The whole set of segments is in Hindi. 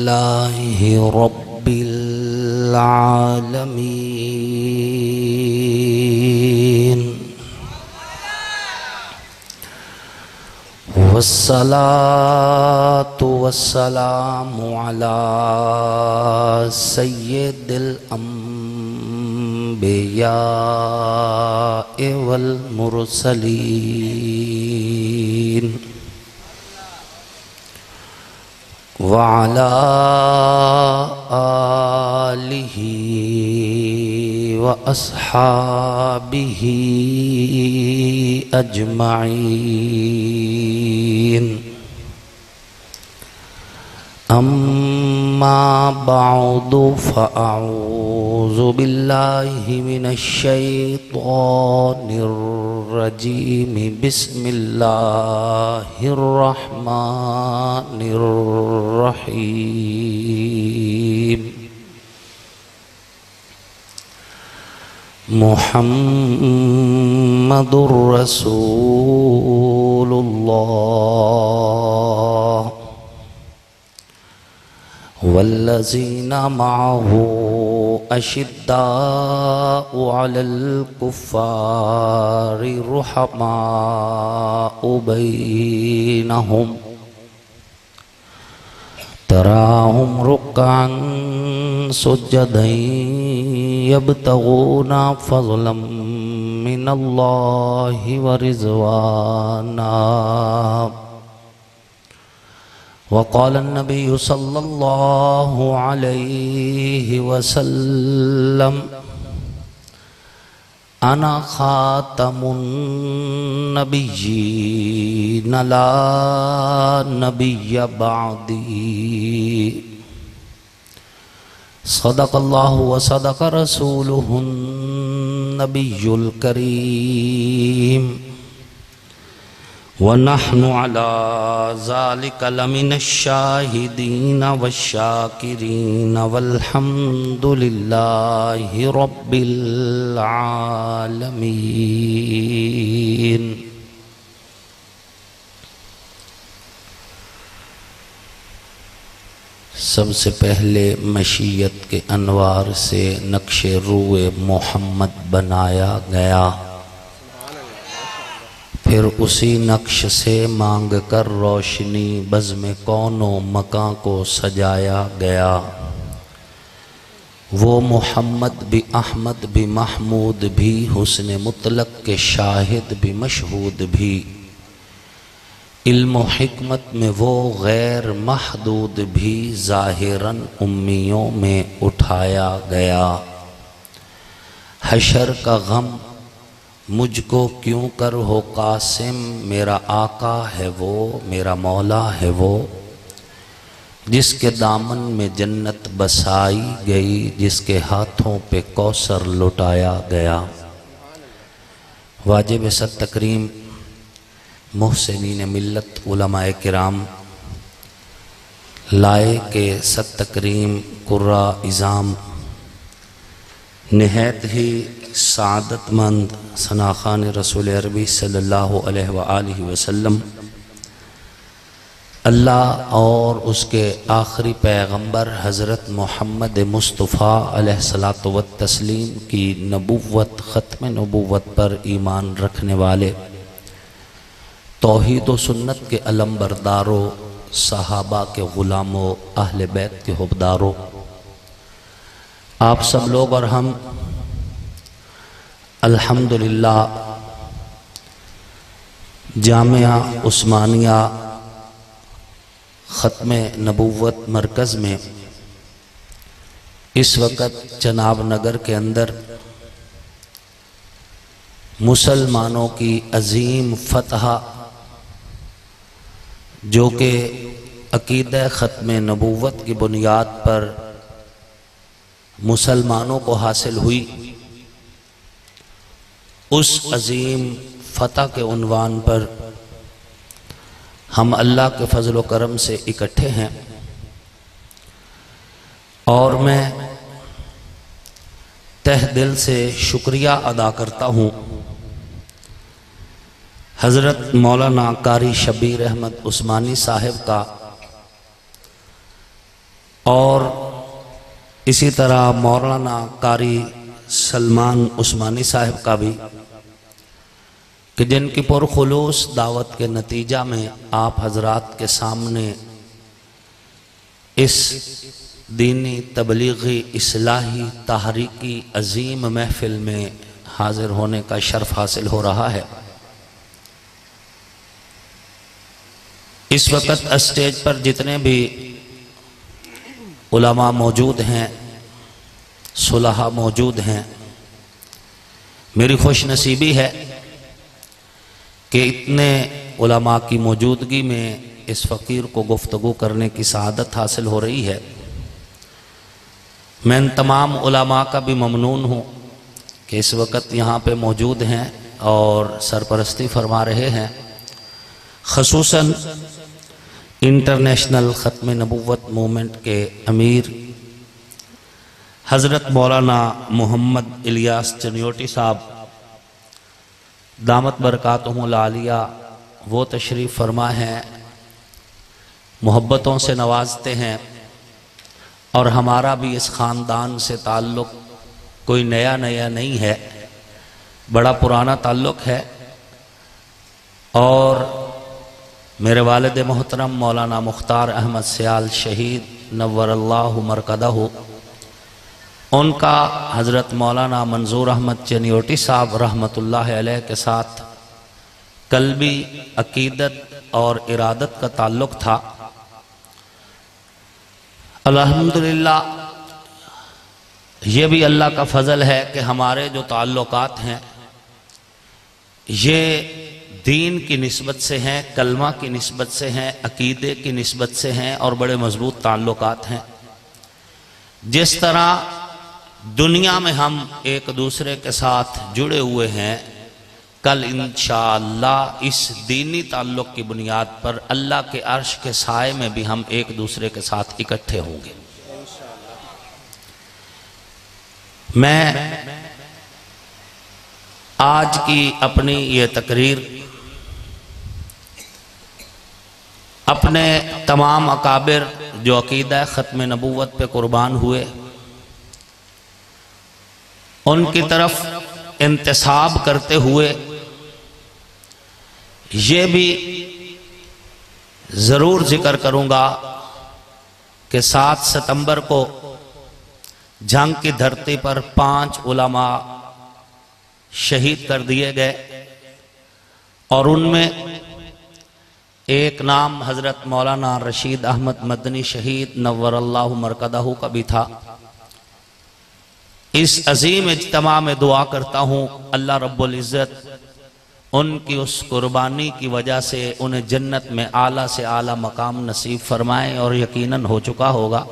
अल्हम्दुलिल्लाहि रब्बिल आलमीन वस्सलातु वस्सलामु अला सय्यिदिल अंबिया'i वल मुरसलीन वअला आलिहि व अस्हाबिहि अजमईन। अम्मा बअदु फ़अऊज़ु बिल्लाहि मिनश शैतानिर रजीम। बिस्मिल्लाहिर रहमानिर रहीम। मुहम्मदुर रसूलुल्लाह वल्लज़ीना मअहू अशिद्दाउ अलल कुफ़्फ़ारि रुहमाउ बैनहुम तराहुम रुक्अन सुज्जदन यब्तगूना फ़ज़लन मिनल्लाहि व रिज़वाना। वक़ाल अन्नबिय्यु सल्लल्लाहु अलैहि वसल्लम अना ख़ातमुन नबिय्यीन ला नबिय्य बअदी। सदक़ल्लाहु व सदक़ रसूलुहुन नबियुल करीम व नहनु अला ज़ालिका लमिनश शाहिदीन वश्शाकिरीन वल्हम्दुलिल्लाहि रब्बिल आलमीन। सबसे पहले मशीयत के अनवार से नक्शे रूए मोहम्मद बनाया गया, फिर उसी नक्श से मांग कर रोशनी बज़्म कौनो मकां को सजाया गया। वो मोहम्मद भी अहमद भी महमूद भी हुस्न मुतलक के शाहिद भी मशहूद भी, इल्म हिकमत में वो गैर महदूद भी ज़ाहिरन उम्मियों में उठाया गया। हशर का गम मुझको क्यों कर हो कासिम, मेरा आका है वो मेरा मौला है वो, जिसके दामन में जन्नत बसाई गई, जिसके हाथों पे कौसर लुटाया गया। वाजिब सत तकरीम मोहसिनीन मिल्लत उलमाए किराम लाए के सत तकरीम कुर्रा इज़ाम नहायत ही सादतमंद सनाखान रसूल अरबी सल्लल्लाहु अलैहि व आलिहि वसल्लम अल्लाह और उसके आखिरी पैगंबर हज़रत मोहम्मद मुस्तफ़ा अलैहिस्सलातु व तस्लीम की नबुव्वत ख़त्म नबुव्वत पर ईमान रखने वाले तौहीद व सुन्नत के अलमबरदारों, सहाबा के ग़ुलामों, अहले बैत के हुब्बारों, आप सब लोग और हम अल्हम्दुलिल्लाह जामिया उस्मानिया ख़त्म नबुव्वत मरकज़ में इस वक़्त चनाब नगर के अंदर मुसलमानों की अजीम फ़तह जो कि अक़ीदा ख़त्म नबुव्वत की बुनियाद पर मुसलमानों को हासिल हुई, उस अजीम फ़तह के उन्वान पर हम अल्लाह के फजल व करम से इकट्ठे हैं। और मैं तह दिल से शुक्रिया अदा करता हूँ हज़रत मौलाना कारी शबीर अहमद उस्मानी साहिब का और इसी तरह मौलाना कारी सलमान उस्मानी साहब का भी, कि जिनकी पुरखुलूस दावत के नतीजा में आप हजरात के सामने इस दीनी तबलीगी इस्लाही तहरीकी अजीम महफिल में हाजिर होने का शर्फ हासिल हो रहा है। इस वक्त स्टेज पर जितने भी उलमा मौजूद हैं, सुलहा मौजूद हैं, मेरी खुश नसीबी है कि इतने उलमा की मौजूदगी में इस फ़कीर को गुफ्तगू करने की सआदत हासिल हो रही है। मैं इन तमाम उलमा का भी ममनून हूँ कि इस वक्त यहाँ पे मौजूद हैं और सरपरस्ती फरमा रहे हैं। ख़ुसूसन इंटरनेशनल ख़त्म नबुव्वत मूवमेंट के अमीर हज़रत मौलाना मोहम्मद इलियास चनियोटी साहब दामत बरकातुहुल आलिया, वो तशरीफ़ फरमा हैं, मोहब्बतों से नवाजते हैं और हमारा भी इस ख़ानदान से ताल्लुक़ कोई नया नया नहीं है, बड़ा पुराना ताल्लुक़ है। और मेरे वालिद मोहतरम मौलाना मुख्तार अहमद सियाल शहीद नव्वरल्लाहु मरकदहु, उनका हज़रत मौलाना मंजूर अहमद चनियोटी साहब रहमतुल्लाह अलैह के साथ कल्बी अकीदत और इरादत का ताल्लुक़ था। अल्हम्दुलिल्लाह ये भी अल्लाह का फ़ज़ल है कि हमारे जो ताल्लुकात हैं ये दीन की निस्बत से हैं, कलमा की निस्बत से हैं, अकीदे की निस्बत से हैं और बड़े मज़बूत ताल्लुकात हैं। जिस तरह दुनिया में हम एक दूसरे के साथ जुड़े हुए हैं, कल इंशाअल्लाह इस दीनी ताल्लुक़ की बुनियाद पर अल्लाह के अर्श के साए में भी हम एक दूसरे के साथ इकट्ठे होंगे। मैं आज की अपनी ये तकरीर अपने तमाम अकाबिर जो अकीदा ख़त्म नबुव्वत पे कुर्बान हुए उनकी तरफ इंतसाब करते हुए ये भी ज़रूर जिक्र करूँगा कि 7 सितंबर को जंग की धरती पर 5 उलमा शहीद कर दिए गए और उनमें एक नाम हज़रत मौलाना रशीद अहमद मदनी शहीद नव्वरल्लाहु मरकदहु का भी था। इस अजीम इज्तिमा में दुआ करता हूँ अल्लाह रब्बुल इज़्ज़त उनकी उस कुर्बानी की वजह से उन्हें जन्नत में आला से आला मकाम नसीब फरमाए, और यकीनन हो चुका होगा।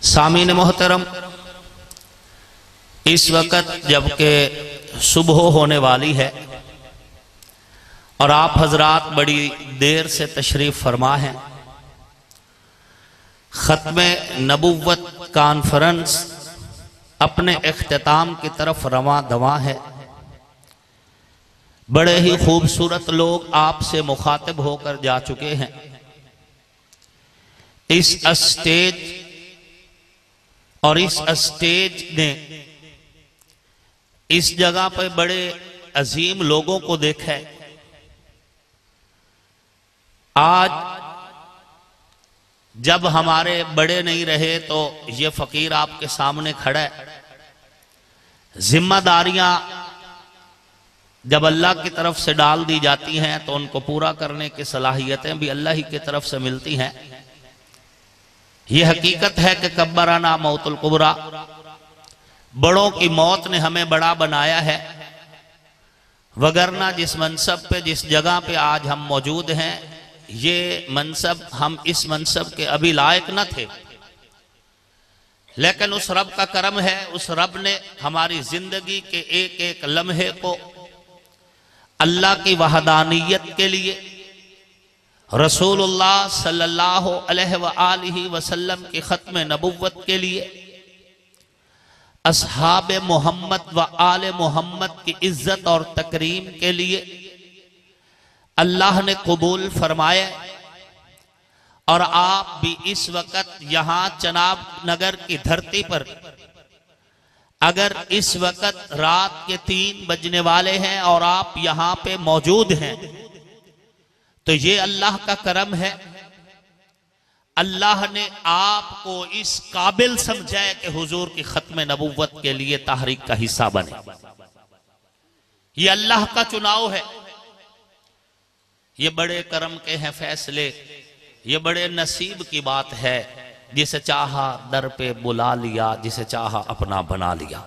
सामीन मोहतरम, इस वक्त जबकि सुबह होने वाली है और आप हजरात बड़ी देर से तशरीफ फरमा हैं, ख़त्म नबुव्वत कॉन्फ्रेंस अपने इख्तिताम की तरफ रवां दवा है। बड़े ही खूबसूरत लोग आपसे मुखातिब होकर जा चुके हैं। इस स्टेज और इस स्टेज ने इस जगह पर बड़े अजीम लोगों को देखा है। आज जब हमारे बड़े नहीं रहे तो ये फकीर आपके सामने खड़ा है। जिम्मेदारियां जब अल्लाह की तरफ से डाल दी जाती हैं तो उनको पूरा करने की सलाहियतें भी अल्लाह ही की तरफ से मिलती हैं। यह हकीकत है कि कब्बराना मौतुल कुबरा, बड़ों की मौत ने हमें बड़ा बनाया है, वगरना जिस मनसब पे जिस जगह पे आज हम मौजूद हैं, ये मनसब हम इस मनसब के अभी लायक न थे, लेकिन उस रब का करम है, उस रब ने हमारी जिंदगी के एक एक लम्हे को अल्लाह की वहदानियत के लिए, रसूलुल्लाह सल्लल्लाहु अलैहि वसल्लम की ख़त्म नबुव्वत के लिए, अस्हाब मोहम्मद व आले मोहम्मद की इज्जत और तकरीम के लिए अल्लाह ने कबूल फरमाया और आप भी इस वक्त यहां चनाब नगर की धरती पर अगर इस वक्त रात के 3 बजने वाले हैं और आप यहां पे मौजूद हैं तो ये अल्लाह का करम है। अल्लाह ने आपको इस काबिल समझा है कि हुजूर की खत्म नबूवत के लिए तहरीक का हिस्सा बने। ये अल्लाह का चुनाव है। ये बड़े करम के हैं फैसले, ये बड़े नसीब की बात है। जिसे चाहा दर पे बुला लिया, जिसे चाहा अपना बना लिया।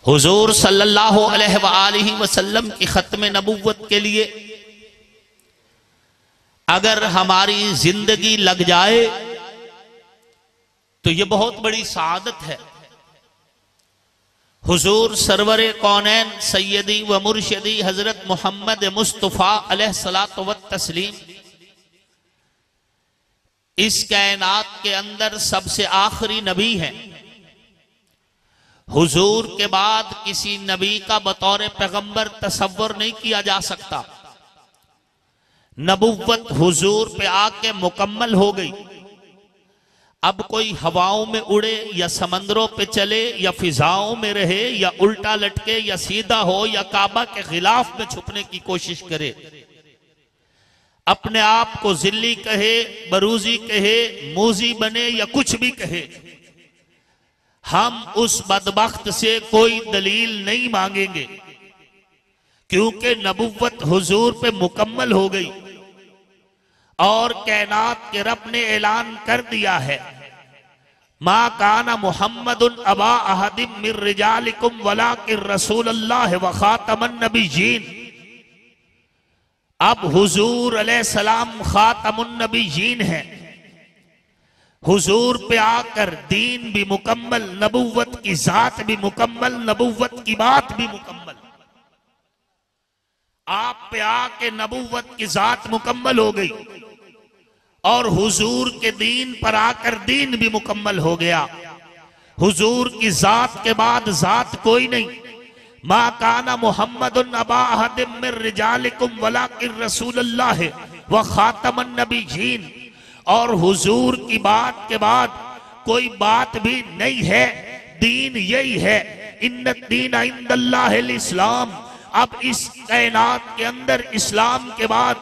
हुजूर सल्लल्लाहु अलैहि वसल्लम की खत्म नबूवत के लिए अगर हमारी जिंदगी लग जाए तो ये बहुत बड़ी सआदत है। हुजूर सरवरे कौनैन सैयदी व मुर्शिदी हजरत मोहम्मद मुस्तफ़ा अलैहिस्सलातु व तस्लीम इस कायनात के अंदर सबसे आखिरी नबी हैं। हुजूर के बाद किसी नबी का बतौर पैगंबर तसव्वुर नहीं किया जा सकता। नबुव्वत हुजूर पे आके मुकम्मल हो गई। अब कोई हवाओं में उड़े या समंदरों पे चले या फिजाओं में रहे या उल्टा लटके या सीधा हो या काबा के खिलाफ में छुपने की कोशिश करे, अपने आप को जिल्ली कहे, बरूजी कहे, मूजी बने या कुछ भी कहे, हम उस बदबख्त से कोई दलील नहीं मांगेंगे क्योंकि नबुव्वत हुजूर पे मुकम्मल हो गई। और कायनात के रब ने ऐलान कर दिया है, मा काना मुहम्मदुन अबा अहदिम मिर रिजालिकुम वलाकिन रसूलुल्लाह व खातमन नबिय्यीन। अब हुजूर अलैहिस्सलाम खातमुन नबिय्यीन है। हुजूर पे आकर दीन भी मुकम्मल, नबुव्वत की जात भी मुकम्मल, नबुव्वत की बात भी मुकम्मल। आप पे आके नबुव्वत की जात मुकम्मल हो गई और हुजूर के दीन पर आकर दीन भी मुकम्मल हो गया। हुजूर की जात के बाद जात कोई नहीं। मा काना मुहम्मदुन अबा अहदिम मिर रिजालिकुम वलाकिन रसूलुल्लाह व खातमन नबिय्यीन। और हुजूर की बात के बाद कोई बात भी नहीं है, दीन यही है। इन्ना दीन इंदल्लाहिल इस्लाम। अब इस कायनात के अंदर इस्लाम के बाद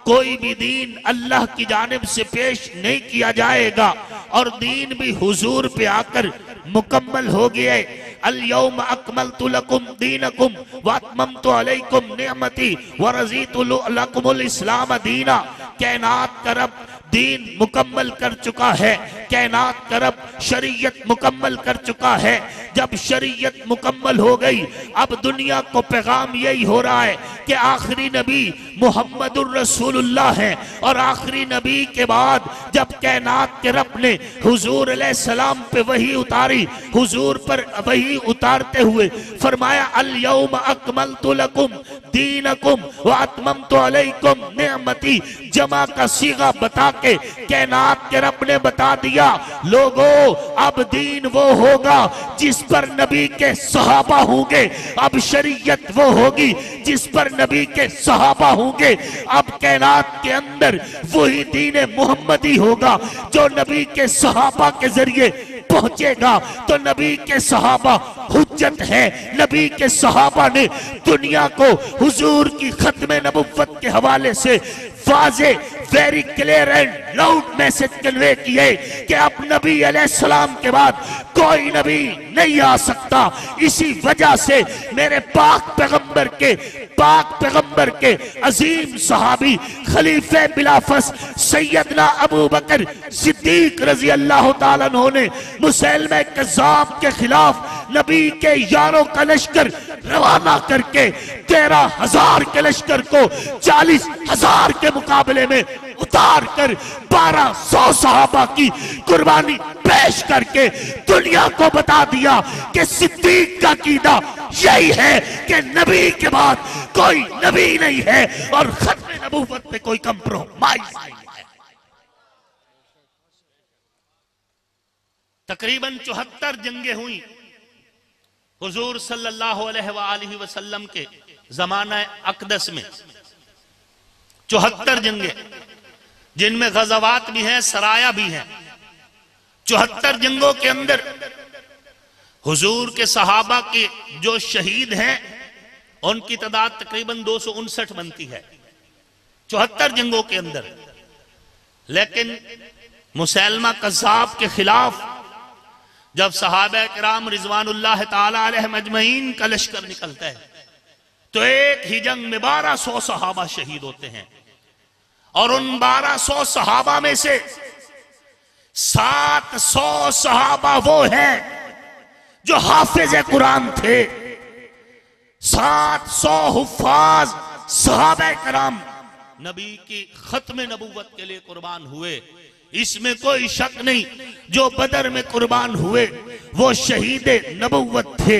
कोई भी दीन अल्लाह की जानिब से पेश नहीं किया जाएगा और दीन भी हुजूर पे आकर मुकम्मल हो गया। अल यौम अकमलतु लकुम दीनकुम व अतममतु अलैकुम निअमती व रज़ीतु लकुमुल इस्लाम दीना। कायनात का रब दीन मुकम्मल कर चुका है, कायनात का रब शरीयत मुकम्मल कर चुका है। जब शरीयत मुकम्मल हो गई अब दुनिया को पैगाम यही हो रहा है कि आखिरी नबी मुहम्मदुर रसूलुल्लाह है। और आखिरी नबी के बाद जब कायनात के रब ने हुजूर अलैहिस्सलाम पे वही उतारी, हुजूर पर वही उतारते हुए फरमाया अल यौम अकमलतु लकुम दीनकुम व अतममतु अलैकुम निअमती। जमा का सीगा बता के कायनात के रब ने बता दिया, लोगों अब दीन वो होगा जिस पर नबी के सहाबा होंगे। अब शरीयत वो होगी जिस पर नबी के सहाबा होंगे। अब कायनात के अंदर वही दीन मुहम्मदी होगा जो नबी के सहाबा के जरिए पहुंचेगा। तो नबी के सहाबा हुज्जत है। नबी के सहाबा ने दुनिया को हुजूर की खत्म नबुव्वत के हवाले से वाज़े very clear and loud message convey किए कि अब नबी अलैहिस्सलाम के बाद कोई नबी नहीं आ सकता। इसी वजह से मेरे पाक पैगंबर के अजीम सहाबी खलीफे बिलाफस सैयदना अबू बकर सिद्दीक रजी अल्लाह ताला अन्हु ने मुसैलमा कज़्ज़ाब के खिलाफ नबी के यारों का लश्कर रवाना करके 13,000 के लश्कर को 40,000 के मुकाबले में उतार कर 1200 सहाबा की कुर्बानी पेश करके दुनिया को बता दिया कि सिद्दीक का कीदा यही है कि नबी के बाद कोई नबी नहीं है और खत्म नबूवत पे कोई कंप्रोमाइज नहीं है। तकरीबन 74 जंगें हुई हुजूर सल्लल्लाहु अलैहि वसल्लम के जमाना अक़दस में। 74 जंगें जिनमें गज़वात भी हैं, सराया भी हैं। 74 जंगों के अंदर हुजूर के सहाबा के जो शहीद हैं उनकी तादाद तकरीबन 259 बनती है 74 जंगों के अंदर। लेकिन मुसैलमा कज़्ज़ाब के खिलाफ जब सहाबा किराम रिज़वानुल्लाह ताला अलैहिम अजमईन का लश्कर निकलता है तो एक ही जंग में 1200 सहाबा शहीद होते हैं। और उन 1200 सहाबा में से 700 सहाबा वो हैं जो हाफिज कुरान थे। 700 हुफ्फाज सहाबा किराम नबी की खत्म नबूवत के लिए कुर्बान हुए। इसमें कोई शक नहीं, जो बदर में कुर्बान हुए वो शहीद नबूवत थे,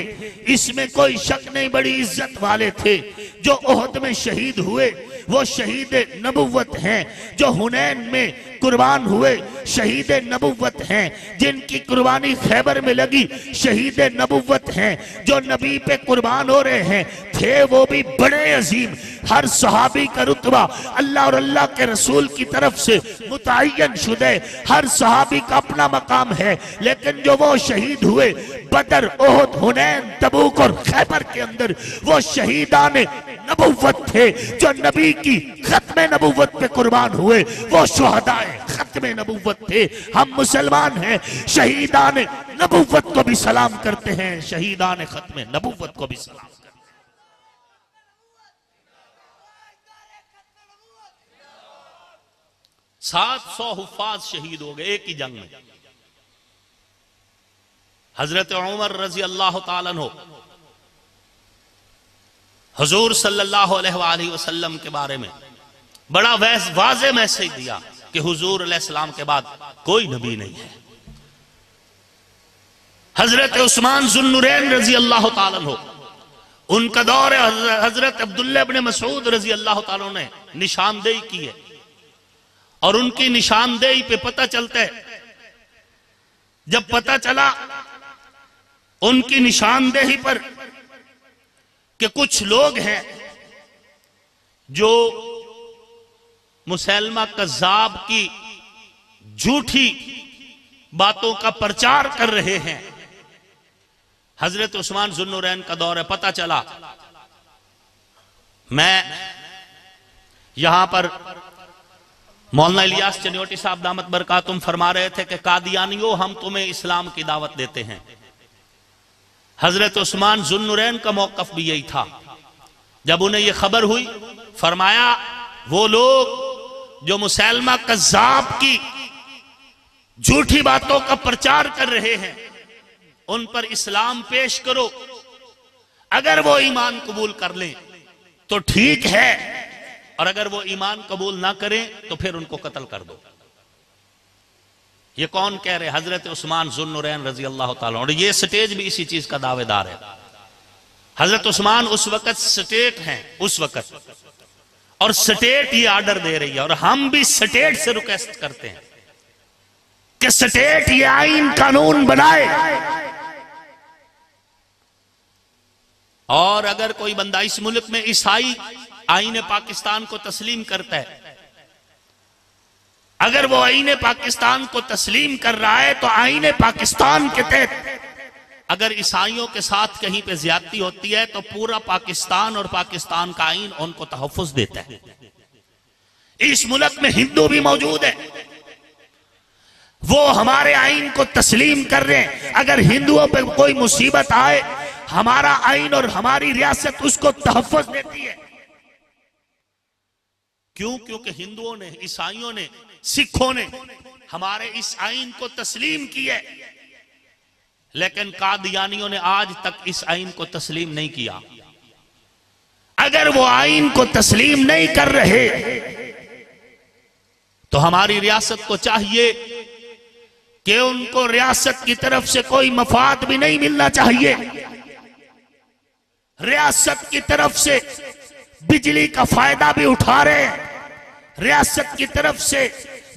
इसमें कोई शक नहीं, बड़ी इज्जत वाले थे। जो ओहद में शहीद हुए वो शहीद नबूवत हैं। जो हुनैन में कुर्बान हुए शहीद नबूवत हैं। जिनकी कुर्बानी खैबर में लगी शहीद नबूवत हैं। जो नबी पे कुर्बान हो रहे हैं थे वो भी बड़े अजीम। हर सहाबी का रुतबा अल्लाह और अल्लाह के रसूल की तरफ से मुतअय्यन शुदा, हर सहाबी का अपना मकाम है। लेकिन जो वो शहीद हुए बदर, ओहद, हुनैन, तबूक और खैबर के अंदर, वो शहीदान नबूवत थे। जो नबी की खत्म नबूवत पे कुर्बान हुए वो शुहदाए खत्म नबूवत थे। हम मुसलमान हैं, शहीदान नबूवत को भी सलाम करते हैं, शहीदान खत्म नबूवत को भी सलाम करते हैं। 700 हुफ्फाज शहीद हो गए एक ही जंग में। हजरत उमर रजी अल्लाह ताला अन्हु हुजूर सल्लल्लाहु अलैहि वसल्लम के बारे में बड़ा वाज़े मैसेज दिया कि हुजूर अलैहिस्सलाम के बाद कोई नबी नहीं है। हजरत उस्मान ज़ुन्नुरैन रजी अल्लाह ताला अन्हु, उनका दौर हजरत अब्दुल्लाह इब्न मसूद रजी अल्लाह ताला ने निशानदेही की है। और उनकी निशानदेही पे पता चलता है, जब पता चला उनकी निशानदेही पर कि कुछ लोग हैं जो मुसैलमा कज़्ज़ाब की झूठी बातों का प्रचार कर रहे हैं। हजरत उस्मान ज़ुन्नुरैन का दौर है, पता चला। मैं यहां पर मौलाना इलियास चनियोटी साहब दामत बरकातुम फरमा रहे थे कि कादियानियों, हम तुम्हें इस्लाम की दावत देते हैं। हजरत उस्मान ज़ुन्नुरैन का मौक़िफ़ भी यही था। जब उन्हें यह खबर हुई, फरमाया वो लोग जो मुसैलमा कज़्ज़ाब की झूठी बातों का प्रचार कर रहे हैं उन पर इस्लाम पेश करो। अगर वो ईमान कबूल कर लें तो ठीक है, और अगर वो ईमान कबूल ना करें तो फिर उनको कत्ल कर दो। ये कौन कह रहे? हजरत उस्मान ज़ुन्नुरैन रजी अल्लाह ताला। और ये स्टेज भी इसी चीज का दावेदार है। हजरत उस्मान उस वक्त स्टेट हैं, उस वक्त, और स्टेट ये आर्डर दे रही है। और हम भी स्टेट से रिक्वेस्ट करते हैं कि स्टेट ये आईन कानून बनाए। और अगर कोई बंदा इस मुल्क में ईसाई आईन पाकिस्तान को तस्लीम करता है, अगर वो आईन पाकिस्तान को तस्लीम कर रहा है तो आईन पाकिस्तान के तहत अगर ईसाइयों के साथ कहीं पे ज्यादती होती है तो पूरा पाकिस्तान और पाकिस्तान का आईन उनको तहफ़्फ़ुज़ देता है। इस मुल्क में हिंदू भी मौजूद है, वो हमारे आईन को तस्लीम कर रहे हैं। अगर हिंदुओं पे कोई मुसीबत आए, हमारा आईन और हमारी रियासत उसको तहफ़्फ़ुज़ देती है। क्यों? क्योंकि हिंदुओं ने, ईसाइयों ने, सिखों ने हमारे इस आईन को तस्लीम किया, लेकिन कादियानियों ने आज तक इस आईन को तस्लीम नहीं किया। अगर वो आईन को तस्लीम नहीं कर रहे तो हमारी रियासत को चाहिए कि उनको रियासत की तरफ से कोई मफाद भी नहीं मिलना चाहिए। रियासत की तरफ से बिजली का फायदा भी उठा रहे हैं, रियासत की तरफ से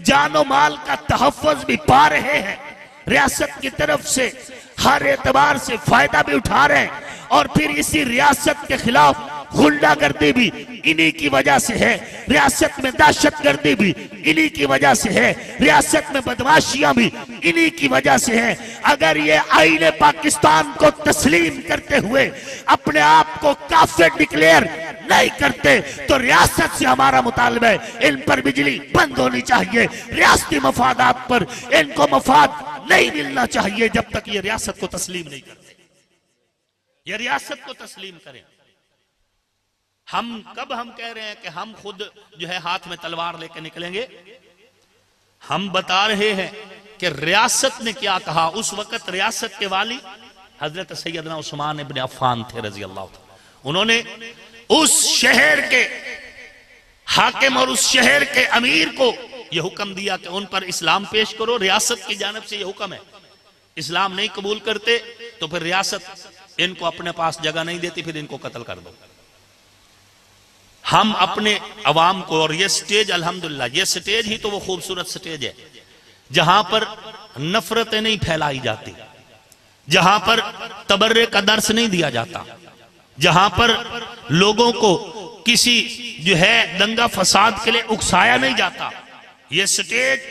जानो माल का तहफ़्फ़ुज़ भी पा रहे हैं, रियासत की तरफ से हर एतबार से फायदा भी उठा रहे हैं, और फिर इसी रियासत के खिलाफ गुंडागर्दी भी इन्हीं की वजह से है, रियासत में दहशतगर्दी भी इन्हीं की वजह से है, रियासत में बदमाशियां भी इन्हीं की वजह से है। अगर ये आईने पाकिस्तान को तस्लीम करते हुए अपने आप को काफिर डिक्लेयर नहीं करते तो रियासत से हमारा मुतालबा है, इन पर बिजली बंद होनी चाहिए, रियासती मफादात पर इनको मफाद नहीं मिलना चाहिए जब तक ये रियासत को तस्लीम नहीं करते। ये रियासत को तस्लीम करें। हम कह रहे हैं कि हम खुद जो है हाथ में तलवार लेकर निकलेंगे? हम बता रहे हैं कि रियासत ने क्या कहा। उस वक्त रियासत के वाली हजरत सैयदना उस्मान इब्न अफ़्फ़ान थे रजी अल्लाह तआला। उन्होंने उस शहर के हाकिम और उस शहर के अमीर को यह हुक्म दिया कि उन पर इस्लाम पेश करो। रियासत की जानिब से यह हुक्म है। इस्लाम नहीं कबूल करते तो फिर रियासत इनको अपने पास जगह नहीं देती, फिर इनको कत्ल कर दो। हम अपने अवाम को, और ये स्टेज अल्हम्दुलिल्लाह, ये स्टेज ही तो वो खूबसूरत स्टेज है जहां पर नफरतें नहीं फैलाई जाती, जहां पर तबर्रे का दर्स नहीं दिया जाता, जहां पर लोगों को किसी जो है दंगा फसाद के लिए उकसाया नहीं जाता। ये स्टेज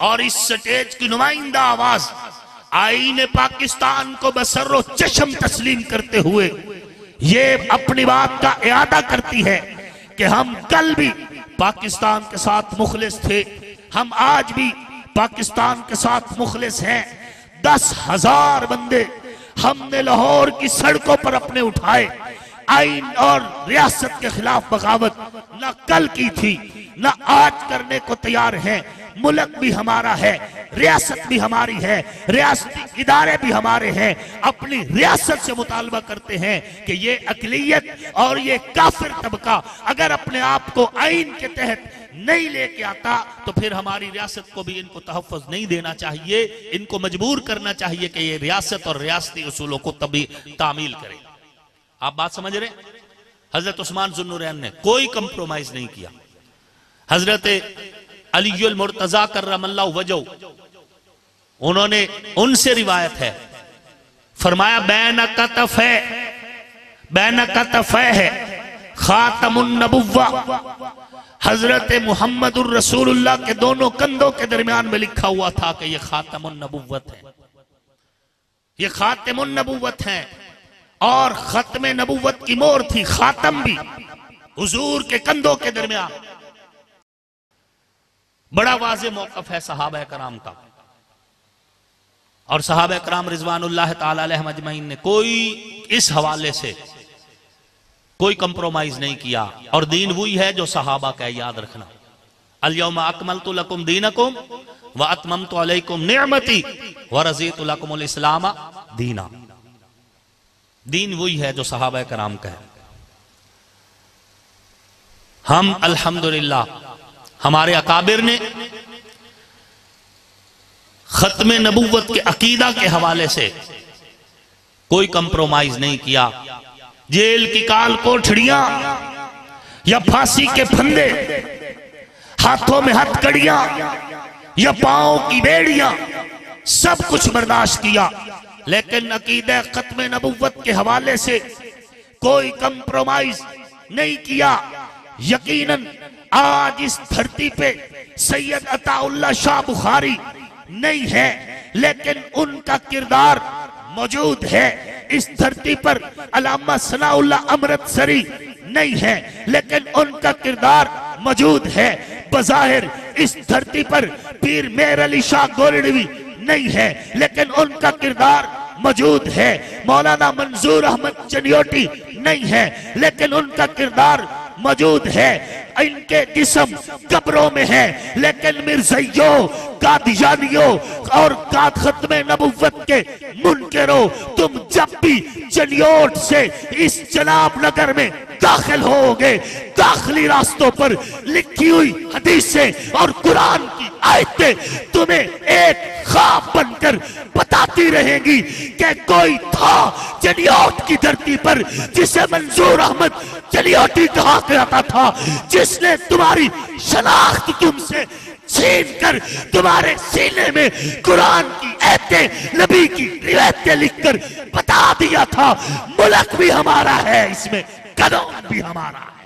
और इस स्टेज की नुमाइंदा आवाज आईने पाकिस्तान को बसर्रो चश्म तस्लीम करते हुए ये अपनी बात का इरादा करती है कि हम कल भी पाकिस्तान के साथ मुखलिस थे, हम आज भी पाकिस्तान के साथ मुखलिस हैं। 10,000 बंदे हमने लाहौर की सड़कों पर अपने उठाए। आइन और रियासत के खिलाफ बगावत न कल की थी न आज करने को तैयार हैं। मुल्क भी हमारा है, रियासत भी हमारी है, रियासती इदारे भी हमारे हैं। अपनी रियासत से मुतालबा करते हैं कि ये अकलियत और ये काफिर तबका अगर अपने आप को आइन के तहत नहीं लेके आता तो फिर हमारी रियासत को भी इनको तहफ़्फ़ुज़ नहीं देना चाहिए। इनको मजबूर करना चाहिए कि ये रियासत और रियासती उसूलों को तभी तामील करें। आप बात समझ रहे? हजरत उस्मान ज़ुन्नुरैन ने कोई कंप्रोमाइज नहीं किया। हजरत अलीयुल मुर्तजा कर्रमल्लाहु वजहू, उन्होंने, उनसे रिवायत है, फरमाया बैन कतफ़ है खातमुन नबुव्वा। हजरत मुहम्मदुर रसूलुल्लाह के दोनों कंधों के दरमियान में लिखा हुआ था कि ये खातमुन नबुव्वत है, ये खातमुन नबुव्वत है। और खत्मे नबुव्वत की मोहर थी, खातम भी हुजूर के कंधों के दरमियान। बड़ा वाज़ेह मौक़िफ़ है सहाबा कराम का, और सहाबा कराम रिज़वानुल्लाह ताला अलैहिम अजमईन ने कोई इस हवाले से कोई कंप्रोमाइज नहीं किया। और दीन वही है जो सहाबा का, याद रखना। अल-यौमा अकमलतु लकुम दीनकुम व अतममतु अलैकुम निअमती व रज़ीतु लकुमुल इस्लाम दीना। दीन वही है जो सहाबा कराम का है। हम अल्हम्दुलिल्लाह, हमारे अकाबिर ने खत्मे नबुव्वत के अकीदा के हवाले से कोई कंप्रोमाइज नहीं किया। जेल की काल कोठड़ियां या फांसी के फंदे, हाथों में हथकड़ियां या पांव की बेड़ियां, सब कुछ बर्दाश्त किया, लेकिन अकीदा खत्मे नबुव्वत के हवाले से कोई कंप्रोमाइज नहीं किया। यकीनन आज इस धरती पे सैयद अताउल्लाह शाह बुखारी नहीं है, लेकिन उनका किरदार मौजूद है। इस धरती पर अल्लामा सनाउल्लाह अमृतसरी नहीं है, लेकिन उनका किरदार मौजूद है। बज़ाहिर इस धरती पर पीर मेहर अली शाह गोरडवी नहीं है, लेकिन उनका किरदार मौजूद है। मौलाना मंजूर अहमद चनियोटी नहीं है, लेकिन उनका किरदार मौजूद है। इनके जिस्म कब्रों में है, लेकिन मिर्ज़इयों, कादियानियों और खत्मे नबुव्वत के मुनकरों, तुम जब भी चनियोट से इस जनाब नगर में दाखिल होगे, दाखिली रास्तों पर लिखी हुई हदीसें और कुरान की आयतें तुम्हें एक ख्वाब बनकर बताती रहेंगी कि कोई था चनियोट की धरती पर जिसे मंजूर अहमद चनियोटी कहा जाता था, जिसने तुम्हारी शनाख्त तुमसे छीन कर तुम्हारे सीने में कुरान की आयतें, नबी की रिवायतें लिखकर बता दिया था। मुल्क भी हमारा है, इसमें कदम भी हमारा है।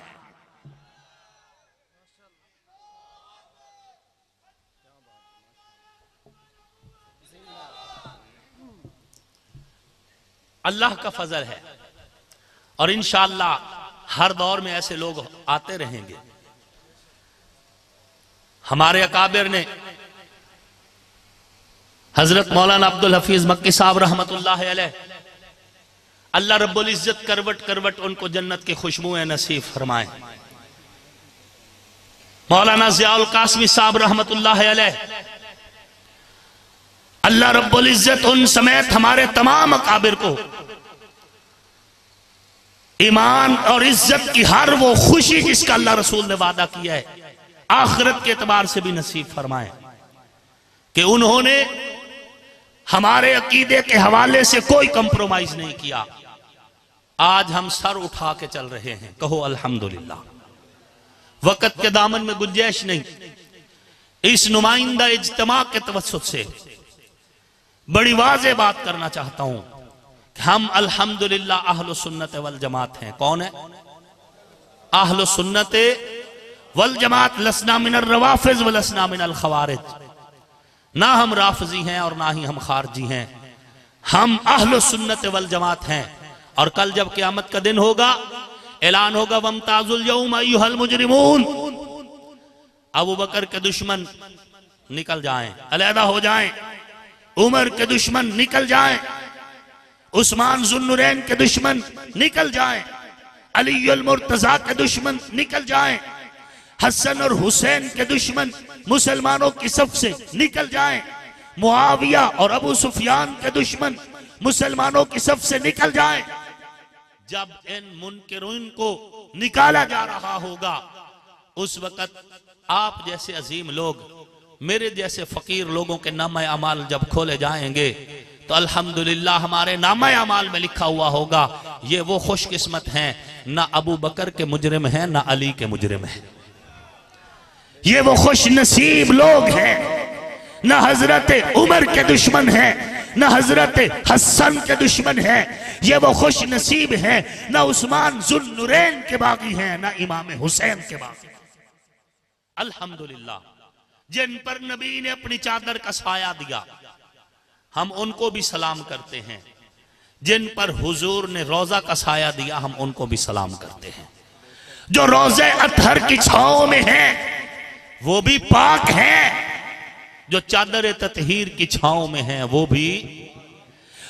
अल्लाह का फजल है और इंशाअल्लाह हर दौर में ऐसे लोग आते रहेंगे। हमारे अकाबिर ने हजरत मौलाना अब्दुल हफीज मक्की साहब रहमतुल्लाह अलैह, अल्लाह रब्बुल इज्जत करवट करवट उनको जन्नत की खुशबुएं नसीब फरमाए। मौलाना ज़ियाउल कासमी साहब रहमतुल्लाह अलैह, अल्लाह रब्बुल इज्जत उन समेत हमारे तमाम अकाबिर को ईमान और इज्जत की हर वो खुशी जिसका अल्लाह रसूल ने वादा किया है आखिरत के एतबार से भी नसीब फरमाए कि उन्होंने हमारे अकीदे के हवाले से कोई कंप्रोमाइज नहीं किया। आज हम सर उठा के चल रहे हैं, कहो अल्हम्दुलिल्लाह। वक़्त के दामन में गुंजाइश नहीं। इस नुमाइंदा इज्तिमा के तवस्सुत से बड़ी वाज़ेह बात करना चाहता हूं कि हम अल्हम्दुलिल्लाह अहलु सुन्नत वल जमात हैं। कौन है अहलु सुन्नत वल जमात? लसना मिनर रवाफिज व लसना मिनल खवारिज। ना हम राफजी हैं और ना ही हम खारजी हैं, हम अहलु सुन्नत वल जमात हैं। और कल जब क़यामत का दिन होगा, ऐलान होगा वमताजुल यौम अय्युहल मुजरिमून। अबू बकर के दुश्मन निकल जाएं, अलहदा हो जाएं। उमर के दुश्मन निकल जाएं, उस्मान जुन्नुरैन के दुश्मन निकल जाएं, अलीउल मुर्तजा के दुश्मन निकल जाएं, हसन और हुसैन के दुश्मन मुसलमानों की सफ से निकल जाएं, मुआविया और अबू सुफियान के दुश्मन मुसलमानों की सफ से निकल जाएं। जब इन मुनकिरीन को निकाला जा रहा होगा, उस वक्त आप जैसे अजीम लोग, मेरे जैसे फकीर लोगों के नामे अमाल जब खोले जाएंगे तो अल्हम्दुलिल्लाह हमारे नामे अमाल में लिखा हुआ होगा ये वो खुशकिस्मत हैं, ना अबू बकर के मुजरिम हैं ना अली के मुजरिम हैं। ये वो खुश नसीब लोग हैं, ना हजरत उमर के दुश्मन हैं ना हजरत हसन के दुश्मन हैं। ये वो खुश नसीब हैं, ना उस्मान जुन्नुरैन के बागी हैं ना इमाम हुसैन के बागी। अल्हम्दुलिल्लाह जिन पर नबी ने अपनी चादर का साया दिया, हम उनको भी सलाम करते हैं। जिन पर हुजूर ने रोजा का साया दिया, हम उनको भी सलाम करते हैं। जो रोजे अतहर की छांव में हैं, वो भी पाक हैं। जो चादर ततहीर की छांव में हैं, वो भी।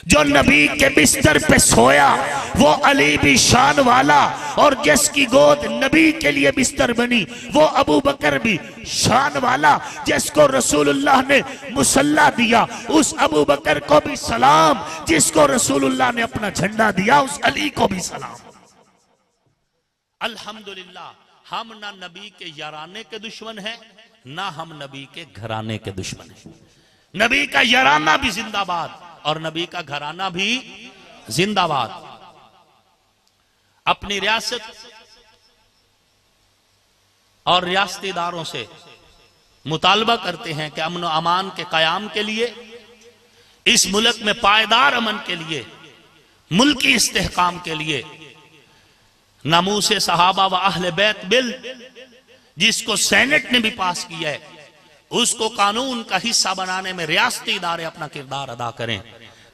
जो नबी के बिस्तर पे सोया, वो अली भी शान वाला, और जिसकी गोद नबी के लिए बिस्तर बनी, वो अबू बकर भी शान वाला। जिसको रसूलुल्लाह ने मुसल्ला दिया, उस अबू बकर को भी सलाम। जिसको रसूलुल्लाह ने अपना झंडा दिया, उस अली को भी सलाम। अल्हम्दुलिल्लाह हम ना नबी के याराने के दुश्मन हैं, ना हम नबी के घराने के दुश्मन हैं। नबी का याराना भी जिंदाबाद और नबी का घराना भी जिंदाबाद। अपनी रियासत और रियासती इदारों से मुतालबा करते हैं कि अमन व अमान के कयाम के लिए, इस मुल्क में पायदार अमन के लिए, मुल्की इस्तेहकाम के लिए नमूसे सहाबा व अहले बैत बिल, जिसको सेनेट ने भी पास किया है, उसको कानून का हिस्सा बनाने में रियासती इदारे अपना किरदार अदा करें,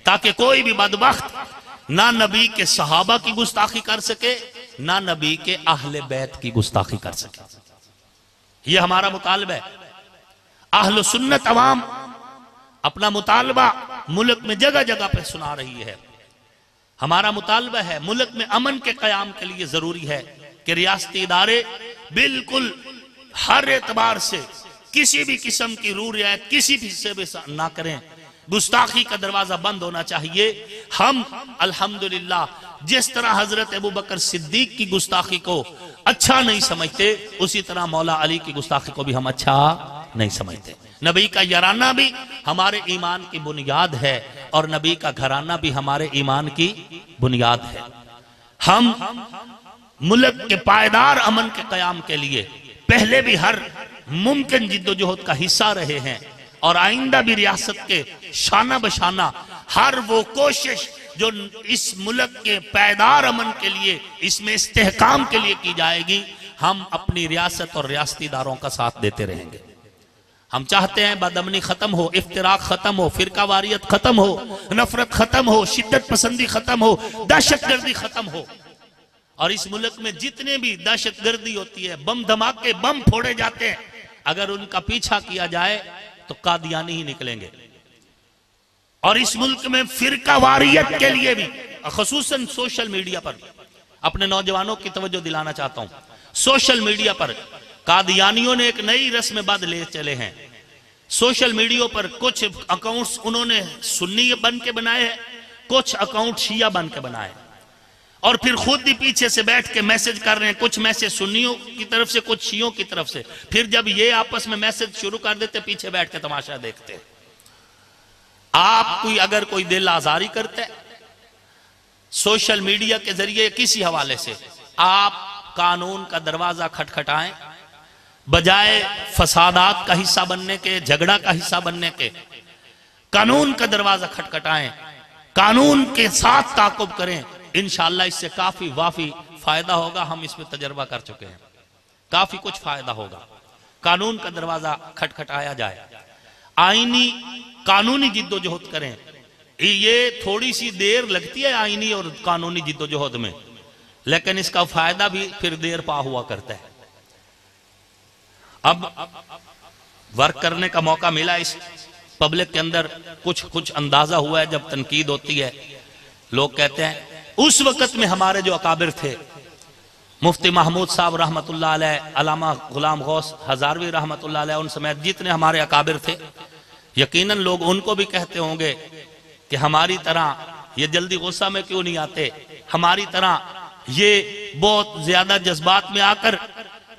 ताकि कोई भी बदबख्त ना नबी के सहाबा की गुस्ताखी कर सके, ना नबी के अहले बैत की गुस्ताखी कर सके। यह हमारा मुतालबा है। अहले सुन्नत अवाम अपना मुतालबा मुल्क में जगह जगह पर सुना रही है। हमारा मुतालबा है, मुल्क में अमन के कयाम के लिए जरूरी है कि रियासती इदारे बिल्कुल हर एतबार से किसी भी किस्म की रू रियायत किसी भी हिस्से में ना करें। गुस्ताखी का दरवाजा बंद होना चाहिए। हम अल्हम्दुलिल्लाह जिस तरह हजरत अबू बकर सिद्दीक की गुस्ताखी को अच्छा नहीं समझते, उसी तरह मौला अली की गुस्ताखी को भी हम अच्छा नहीं समझते। नबी का याराना भी हमारे ईमान की बुनियाद है और नबी का घराना भी हमारे ईमान की बुनियाद है। हम मुल्क के पायदार अमन के कयाम के लिए पहले भी हर मुमकिन जिद्दोजहद का हिस्सा रहे हैं और आइंदा भी रियासत के शाना बशाना हर वो कोशिश जो इस मुल्क के पायदार अमन के लिए, इसमें इस्तेहकाम के लिए की जाएगी, हम अपनी रियासत और रियासतीदारों का साथ देते रहेंगे। हम चाहते हैं बदअमनी खत्म हो, इफ्तिराक खत्म हो, फिरकावारियत खत्म हो, नफरत खत्म हो, शिद्दत पसंदी खत्म हो, दहशतगर्दी खत्म हो। और इस मुल्क में जितने भी दहशतगर्दी होती है, बम धमाके, बम फोड़े जाते हैं, अगर उनका पीछा किया जाए तो कादियानी ही निकलेंगे। और इस मुल्क में फिरकावारियत के लिए भी खुसूसन सोशल मीडिया पर अपने नौजवानों की तवज्जो दिलाना चाहता हूं। सोशल मीडिया पर कादियानियों ने एक नई रस्म-ए-बद ले चले हैं। सोशल मीडिया पर कुछ अकाउंट्स उन्होंने सुन्नी बन के बनाए हैं, कुछ अकाउंट शिया बन के बनाए, और फिर खुद ही पीछे से बैठ के मैसेज कर रहे हैं, कुछ मैसेज सुन्नियों की तरफ से, कुछ शियों की तरफ से। फिर जब ये आपस में मैसेज शुरू कर देते, पीछे बैठ के तमाशा देखते। आप अगर कोई दिल आजारी करते सोशल मीडिया के जरिए किसी हवाले से, आप कानून का दरवाजा खटखटाएं, बजाय फसादात का हिस्सा बनने के, झगड़ा का हिस्सा बनने के, कानून का दरवाजा खटखटाएं, कानून के साथ ताकुब करें। इंशाअल्लाह इससे काफी वाफी फायदा होगा। हम इसमें तजर्बा कर चुके हैं, काफी कुछ फायदा होगा। कानून का दरवाजा खटखटाया जाए, आईनी कानूनी जिद्दोजहद करें। ये थोड़ी सी देर लगती है आईनी और कानूनी जिद्दोजहद में, लेकिन इसका फायदा भी फिर देर पा हुआ करता है। अब वर्क करने का मौका मिला इस पब्लिक के अंदर, कुछ अंदाजा हुआ है। जब तनकीद होती है, लोग कहते हैं उस वक्त में हमारे जो अकाबिर थे, मुफ्ती महमूद साहब रहमतुल्लाह अलैह, अल्लामा गुलाम गौस हजारवी रहमतुल्लाह अलैह, उन समेत जितने हमारे अकाबिर थे, यकीनन लोग उनको भी कहते होंगे कि हमारी तरह ये जल्दी गुस्सा में क्यों नहीं आते, हमारी तरह ये बहुत ज्यादा जज्बात में आकर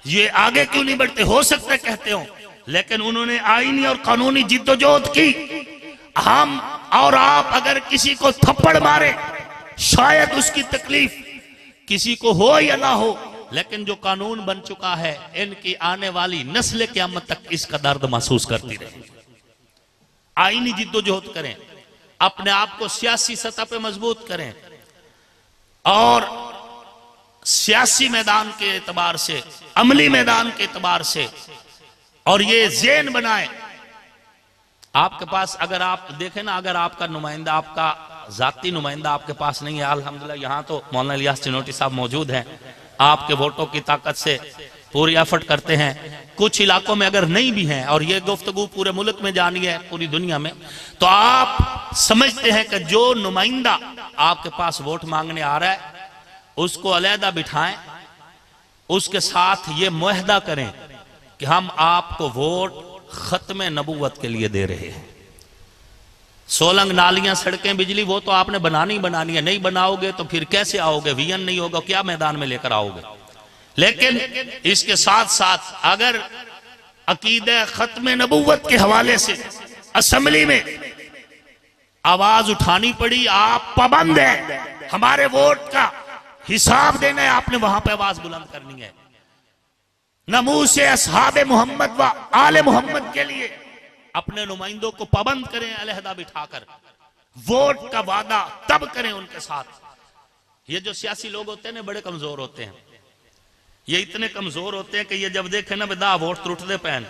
ये आगे क्यों नहीं बढ़ते। हो सकता है कहते हो, लेकिन उन्होंने आईनी और कानूनी जिद्दोजहद की। हम और आप अगर किसी को थप्पड़ मारे, शायद उसकी तकलीफ किसी को हो या ना हो, लेकिन जो कानून बन चुका है, इनकी आने वाली नस्ल क़यामत तक इसका दर्द महसूस करती रहे। आईनी जिद्दोजहद करें, अपने आप को सियासी सतह पे मजबूत करें, और सियासी मैदान के एतबार से, अमली मैदान के एतबार से, और ये ज़हन बनाएं। आपके पास अगर आप देखें ना, अगर आपका नुमाइंदा, आपका जाती नुमाइंदा आपके पास नहीं है, अल्हम्दुलिल्लाह यहाँ तो मौलाना इलियास चिनोटी साहब मौजूद हैं, आपके वोटों की ताकत से पूरी एफर्ट करते हैं। कुछ इलाकों में अगर नहीं भी हैं, और ये गुफ्तगू पूरे मुल्क में जानी है, पूरी दुनिया में, तो आप समझते हैं कि जो नुमाइंदा आपके पास वोट मांगने आ रहा है, उसको अलहदा बिठाएं, उसके साथ ये मुआहदा करें कि हम आपको वोट खत्म नबूवत के लिए दे रहे हैं। सोलंग, नालियां, सड़कें, बिजली, वो तो आपने बनानी बनानी है। नहीं बनाओगे तो फिर कैसे आओगे? विजन नहीं होगा, क्या मैदान में लेकर आओगे? लेकिन इसके साथ साथ अगर अकीदा खत्म नबूवत के हवाले से असेंबली में आवाज उठानी पड़ी, आप पाबंद है, हमारे वोट का हिसाब देना है, आपने वहां पे आवाज बुलंद करनी है। नमूसे असहाबे मोहम्मद व आले मोहम्मद के लिए अपने नुमाइंदों को पाबंद करें, अलहदा बिठाकर वोट का वादा तब करें उनके साथ। ये जो सियासी लोग होते हैं ना, बड़े कमजोर होते हैं। ये इतने कमजोर होते हैं कि ये जब देखे ना बेदा वोट त्रुटते पैन,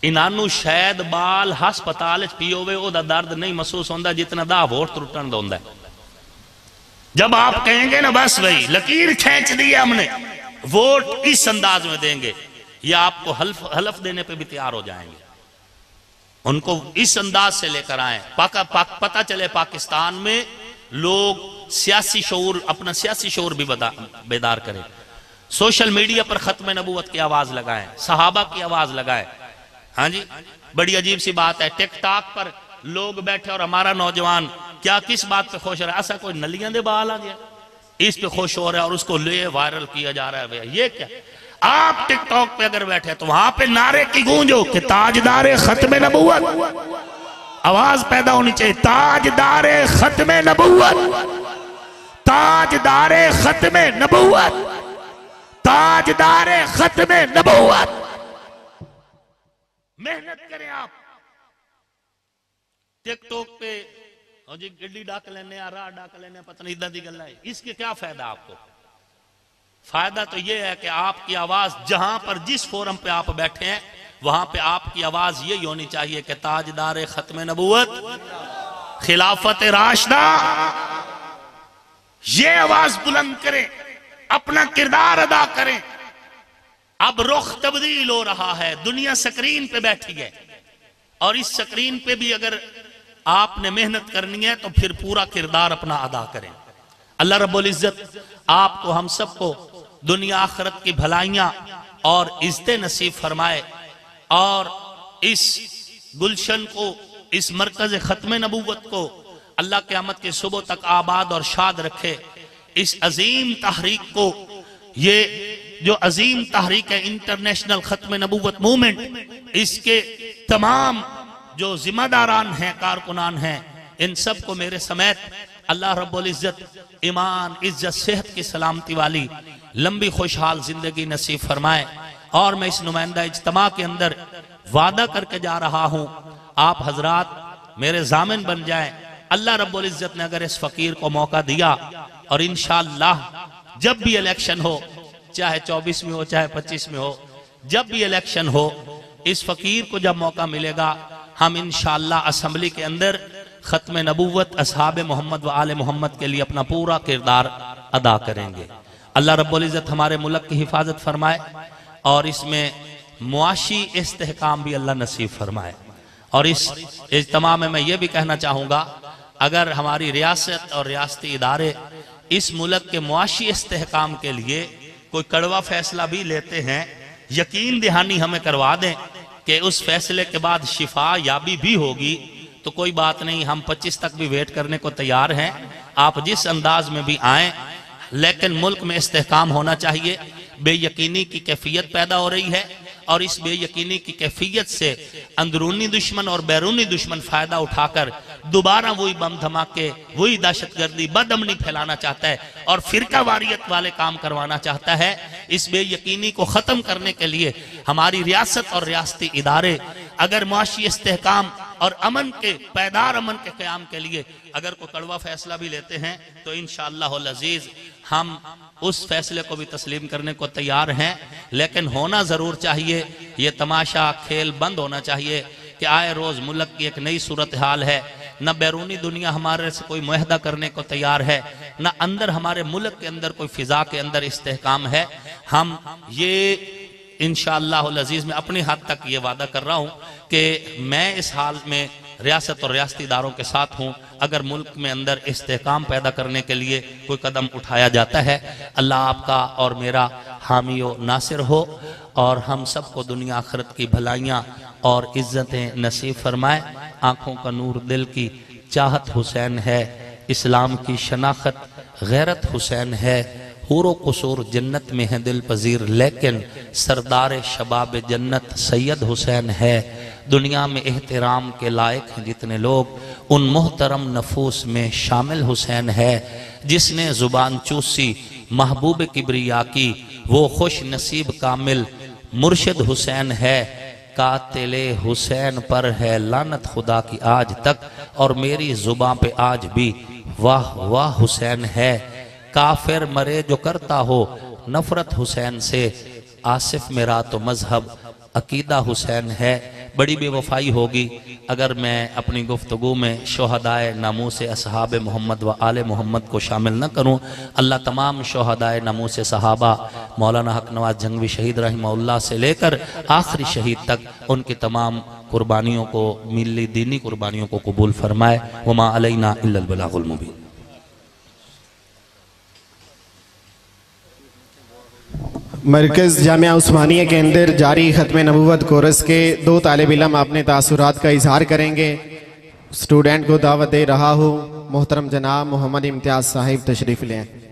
इनानू शायद बाल हस्पताल पियोवे ओदा दर्द नहीं महसूस होता जितना दा वोट त्रुटन होता है। जब आप कहेंगे ना बस भाई लकीर खींच दी हमने, वोट इस अंदाज में देंगे, ये आपको हलफ देने पे भी तैयार हो जाएंगे। उनको इस अंदाज से लेकर आए। पता चले पाकिस्तान में लोग सियासी शऊर, अपना सियासी शऊर भी बेदार करें। सोशल मीडिया पर खत्म नबूवत की आवाज लगाएं, सहाबा की आवाज लगाएं। हाँ जी, बड़ी अजीब सी बात है, टिकटॉक पर लोग बैठे और हमारा नौजवान क्या किस बात पे खुश रहा है? ऐसा कोई नलियां दे बाल आ गया, इस पे खुश हो रहा है और उसको ले वायरल किया जा रहा है। भैया ये क्या? आप टिकटॉक पे अगर बैठे तो वहां पे नारे की गूंज हो कि ताजदारे खत्म नबूवत, आवाज पैदा होनी चाहिए, ताजदारे खत्म नबूवत, ताजदारे खत्म नबूवत, ताजदारे खत्म नबूवत। मेहनत करें आप, टिकटॉक पे और जी गड्डी डाक लेने आ राह डाक लेने पता नहीं इदा दी गल है, इसके क्या फायदा आपको? फायदा तो यह है कि आपकी आवाज जहां पर जिस फोरम पे आप बैठे हैं वहां पे आपकी आवाज यही होनी चाहिए कि ताजदार खत्म नबूवत खिलाफत राशिदा, ये आवाज बुलंद करें, अपना किरदार अदा करें। अब रुख तब्दील हो रहा है, दुनिया स्क्रीन पे बैठी है और इस स्क्रीन पे भी अगर आपने मेहनत करनी है तो फिर पूरा किरदार अपना अदा करें। अल्लाह रब्बुल इज्जत आपको हम सबको दुनिया आखिरत की भलाइयां और इज्जतें नसीब फरमाए और इस गुलशन को, इस मरकज खत्म नबूवत को अल्लाह क़यामत के सुबह तक आबाद और शाद रखे। इस अजीम तहरीक को, ये जो अजीम तहरीक है इंटरनेशनल खत्म नबूवत मूवमेंट, इसके तमाम जो जिम्मेदारान हैं, कारकुनान हैं, इन सब को मेरे समेत अल्लाह रब्बुल इज्जत ईमान, इज्जत, सेहत की सलामती वाली लंबी खुशहाल जिंदगी नसीब फरमाए। और मैं इस नुमाइंदा इज्तिमा के अंदर वादा करके जा रहा हूं, आप हजरात मेरे जामिन बन जाएं। अल्लाह रब्बुल इज्जत ने अगर इस फकीर को मौका दिया और इंशाअल्लाह जब भी इलेक्शन हो, चाहे 24 में हो चाहे 25 में हो, जब भी इलेक्शन हो, इस फकीर को जब मौका मिलेगा हम इंशाअल्लाह असेंबली के अंदर खत्म नबूवत असहाब मोहम्मद व आले मोहम्मद के लिए अपना पूरा किरदार अदा करेंगे। अल्लाह रब्बुल इज्जत हमारे मुल्क की हिफाजत फरमाए और इसमें मुआशी इस्तेहकाम भी अल्लाह नसीब फरमाए। और इस इज्तिमा में मैं ये भी कहना चाहूँगा, अगर हमारी रियासत और रियासती इदारे इस मुल्क के मुआशी इस्तेहकाम के लिए कोई कड़वा फैसला भी लेते हैं, यकीन दहानी हमें करवा दें कि उस फैसले के बाद शिफा याबी भी होगी, तो कोई बात नहीं, हम 25 तक भी वेट करने को तैयार हैं। आप जिस अंदाज में भी आएँ, लेकिन मुल्क में इस्तेहकाम होना चाहिए। बेयकीनी की कैफियत पैदा हो रही है और इस बेयकीनी की कैफियत से अंदरूनी दुश्मन और बैरूनी दुश्मन फायदा उठाकर दोबारा वही बम धमाके, वही दहशतगर्दी, बदअमनी फैलाना चाहता है और फिरका वारियत वाले काम करवाना चाहता है। इस बेयकीनी को खत्म करने के लिए हमारी रियासत और रियासती इदारे अगर मुआशी इस्तेहकाम और अमन के, पैदार अमन के क़याम के लिए अगर कोई कड़वा फैसला भी लेते हैं तो इंशाअल्लाहुल अज़ीज़ हम उस फैसले को भी तस्लीम करने को तैयार हैं। लेकिन होना ज़रूर चाहिए, ये तमाशा खेल बंद होना चाहिए कि आए रोज़ मुल्क की एक नई सूरत हाल है, न बैरूनी दुनिया हमारे से कोई मुआहदा करने को तैयार है, न अंदर हमारे मुल्क के अंदर कोई फ़िज़ा के अंदर इस्तेहकाम है। हम ये इंशाअल्लाहुल अज़ीज़ में अपनी हद तक ये वादा कर रहा हूँ कि मैं इस हाल में रियासत और रियासती इदारों के साथ हूँ। अगर मुल्क में अंदर इस्तेहकाम पैदा करने के लिए कोई कदम उठाया जाता है, अल्लाह आपका और मेरा हामी व नासिर हो और हम सबको दुनिया आखिरत की भलाइयाँ और इज़्ज़तें नसीब फरमाए। आँखों का नूर दिल की चाहत हुसैन है, इस्लाम की शनाख्त गैरत हुसैन है, हूरो कुसूर जन्नत में है दिल पजीर, लेकिन सरदार शबाब जन्नत सैयद हुसैन है। दुनिया में एहतराम के लायक हैं जितने लोग, उन मोहतरम नफूस में शामिल हुसैन है। जिसने जुबान चूसी महबूब किबरिया की, वो खुश नसीब कामिल मुर्शिद हुसैन है। कातिले हुसैन पर है लानत खुदा की आज तक, और मेरी जुबां पे आज भी वाह वाह हुसैन है। काफिर मरे जो करता हो नफरत हुसैन से, आसिफ मेरा तो मजहब अकीदा हुसैन है। बड़ी बेवफाई होगी अगर मैं अपनी गुफ्तगू में शोहदाए नामूस असहाब मोहम्मद व आले मोहम्मद को शामिल न करूं। अल्लाह तमाम शोहदाए नामूस सहाबा मौलाना हक नवाज जंगवी शहीद रहमहुल्लाह से लेकर आखिरी शहीद तक उनकी तमाम कुर्बानियों को, मिली दीनी कुर्बानियों को कबूल फरमाए। वमा अलैना इल्लल बलागुल मुबीन। मरकज़ जामिया उस्मानिया के अंदर जारी खत्म नबूवत कोरस के 2 तालिब इल्म अपने तासुरात का इजहार करेंगे। स्टूडेंट को दावत दे रहा हूँ, मोहतरम जनाब मोहम्मद इम्तियाज़ साहिब तशरीफ़ लें।